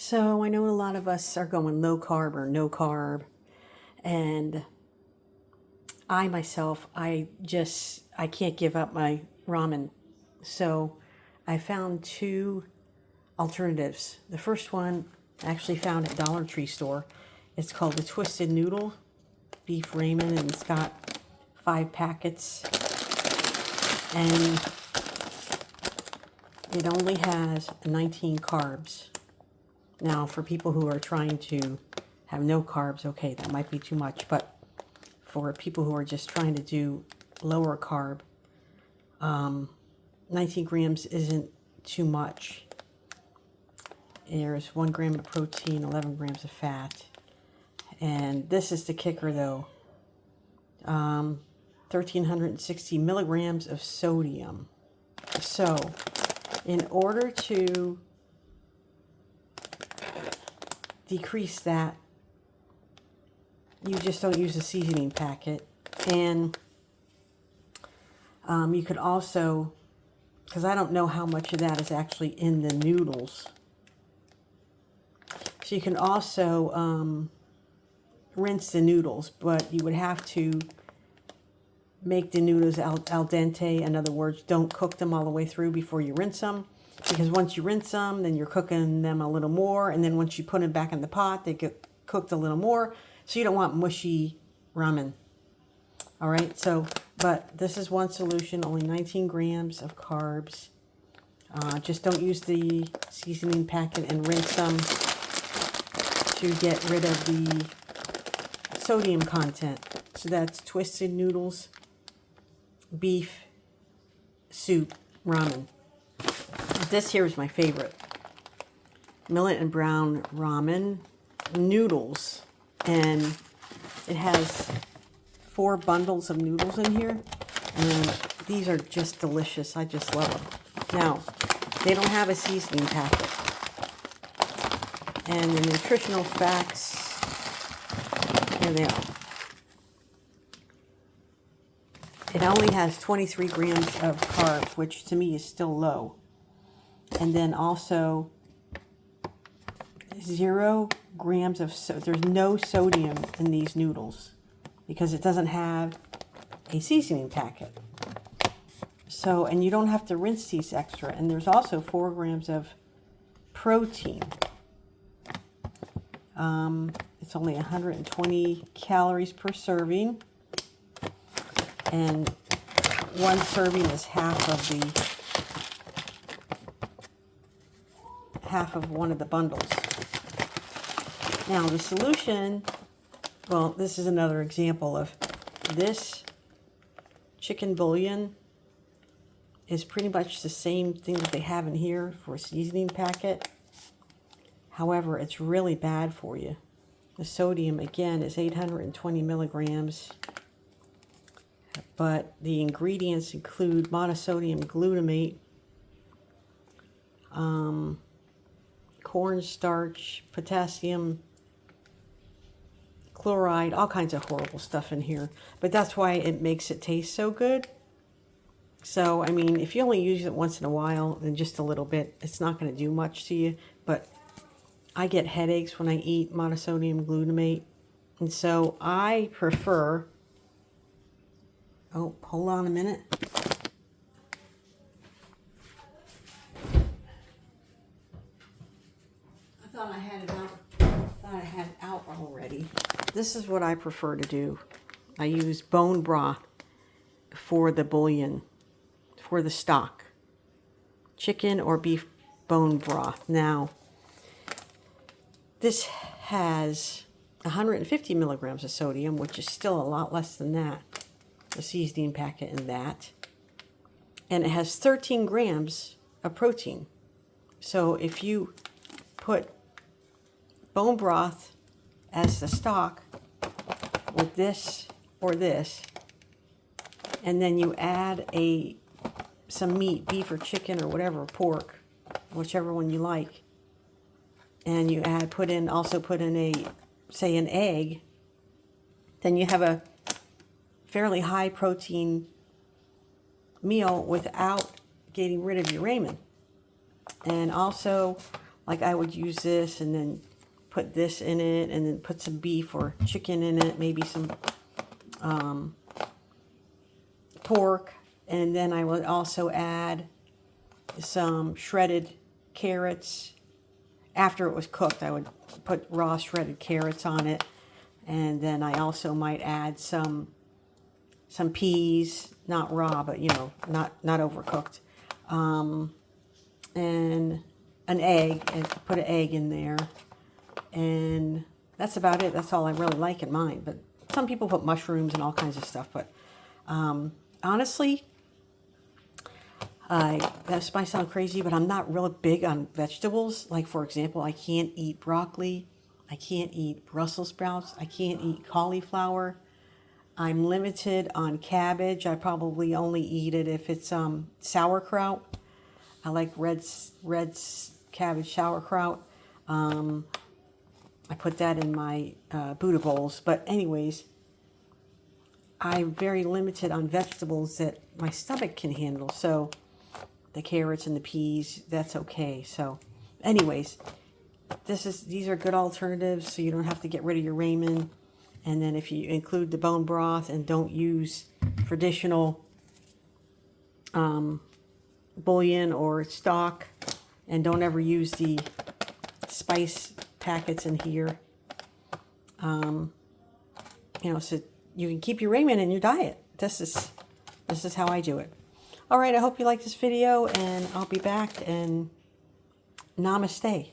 So I know a lot of us are going low carb or no carb, and I myself, I can't give up my ramen. So I found two alternatives. The first one I actually found at Dollar Tree store. It's called the Twisted Noodle Beef Ramen, and it's got 5 packets, and it only has 19 carbs. Now, for people who are trying to have no carbs, okay, that might be too much, but for people who are just trying to do lower carb, 19 grams isn't too much. There's 1 gram of protein, 11 grams of fat. And this is the kicker, though. 1,360 milligrams of sodium. So, in order to decrease that, you just don't use a seasoning packet. And you could also, because I don't know how much of that is actually in the noodles, so you can also rinse the noodles, but you would have to make the noodles al dente. In other words, don't cook them all the way through before you rinse them, because once you rinse them, then you're cooking them a little more, and then once you put them back in the pot, they get cooked a little more. So you don't want mushy ramen. All right, so, but this is one solution, only 19 grams of carbs. Just don't use the seasoning packet and rinse them to get rid of the sodium content. So that's Twisted Noodles Beef Soup Ramen. This here is my favorite. Millet and Brown Ramen Noodles. And it has 4 bundles of noodles in here. And these are just delicious. I just love them. Now, they don't have a seasoning packet. And the nutritional facts, here they are. It only has 23 grams of carbs, which to me is still low. And then also 0 grams of, there's no sodium in these noodles because it doesn't have a seasoning packet. So, and you don't have to rinse these extra. And there's also 4 grams of protein. It's only 120 calories per serving. And 1 serving is half of one of the bundles. Now the solution, well, this is another example of this chicken bouillon is pretty much the same thing that they have in here for a seasoning packet. However, it's really bad for you. The sodium, again, is 820 milligrams. But the ingredients include monosodium glutamate, cornstarch, potassium chloride, all kinds of horrible stuff in here. But that's why it makes it taste so good. So, I mean, if you only use it once in a while and just a little bit, it's not going to do much to you. But I get headaches when I eat monosodium glutamate. And so I prefer... Oh, hold on a minute. I thought I had it out already. This is what I prefer to do. I use bone broth for the bouillon, for the stock. Chicken or beef bone broth. Now, this has 150 milligrams of sodium, which is still a lot less than that. The seasoning packet in that. And it has 13 grams of protein. So if you put bone broth as the stock with this or this, and then you add some meat, beef or chicken or whatever, pork, whichever one you like, and you also put in an egg, then you have a fairly high protein meal without getting rid of your ramen. And also Like I would use this and then put this in it and then put some beef or chicken in it, maybe some pork. And then I would also add some shredded carrots. After it was cooked, I would put raw shredded carrots on it. And then I also might add some peas, not raw, but you know, not overcooked. And an egg, and put an egg in there. And that's about it. That's all I really like in mine. But some people put mushrooms and all kinds of stuff. But honestly, this might sound crazy, but I'm not real big on vegetables. Like, for example, I can't eat broccoli. I can't eat Brussels sprouts. I can't eat cauliflower. I'm limited on cabbage. I probably only eat it if it's sauerkraut. I like red cabbage sauerkraut. I put that in my Buddha bowls. But anyways, I'm very limited on vegetables that my stomach can handle. So the carrots and the peas, that's okay. So anyways, these are good alternatives, so you don't have to get rid of your ramen. And then if you include the bone broth and don't use traditional bouillon or stock, and don't ever use the spice packets in here, you know, so you can keep your ramen in your diet. This is how I do it. All right, I hope you like this video, and I'll be back, and namaste.